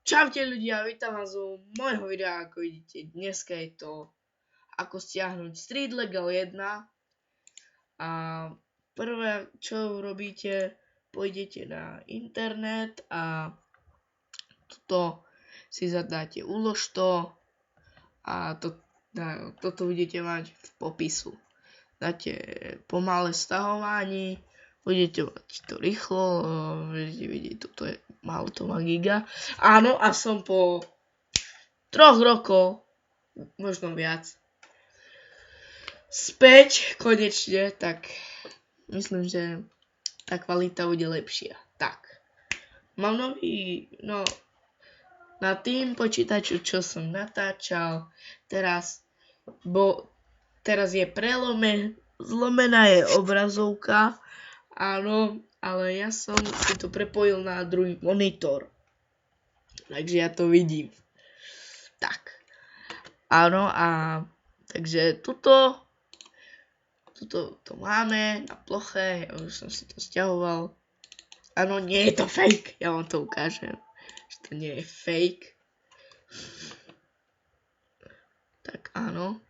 Čaute ľudia, vítam vás u môjho videa. Ako vidíte, dneska je to ako stiahnuť Street Legal 1. A prvé, čo robíte, pôjdete na internet a toto si zadáte, ulož to a toto budete mať v popisu. Dáte pomalé stahovanie, budete mať to rýchlo, budete vidieť, toto je málo, to má giga. Áno, a som po 3 rokoch, možno viac, späť konečne, tak myslím, že tá kvalita bude lepšia. Tak, mám nový, na tým počítaču, čo som natáčal, teraz je zlomená je obrazovka, áno, ale ja som si to prepojil na druhý monitor, takže ja to vidím. Tak, áno, a takže tuto to máme na ploche, ja už som si to sťahoval. Áno, nie je to fake, ja vám to ukážem, že to nie je fake. Tak áno.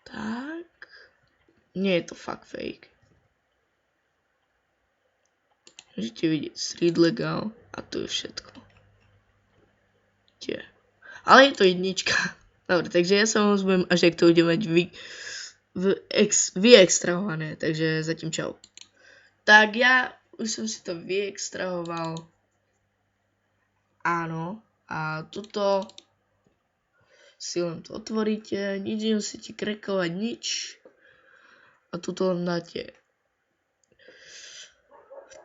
Tak. Nie je to fakt fake. Môžete vidieť Street Legal a to je všetko. Ale je to jednička. Dobre, takže ja sa vám ozvem, až ak to bude mať vyextrahované. Takže zatím čau. Tak ja už som si to vyextrahoval. Áno. A tuto si len to otvoríte, nič nemusíte krekovať, nič. A tuto len dáte.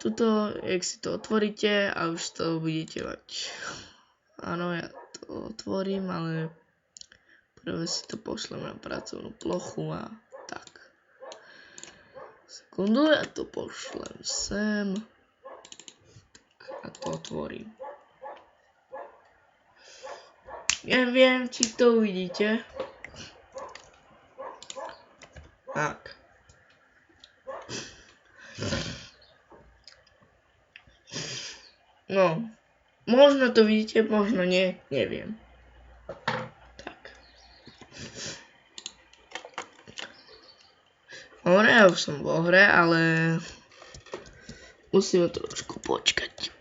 Tuto, jak si to otvoríte a už to budete mať. Áno, ja to otvorím, ale prvé si to pošlem na pracovnú plochu a tak. Sekundu, ja to pošlem sem. Tak, a to otvorím. Neviem, či to uvidíte. Tak. No, možno to vidíte, možno nie, neviem. Tak. Dobre, ja už som vo hre, ale musíme trošku počkať.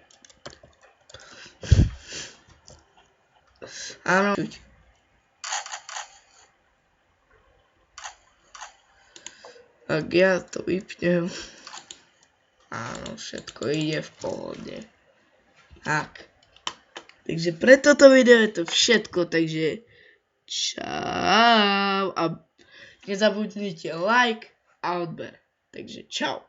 Áno. Tak ja to vypnem. Áno, všetko ide v pohode. Tak. Takže pre toto video je to všetko, takže čau. A nezabudnite like a odber. Takže čau.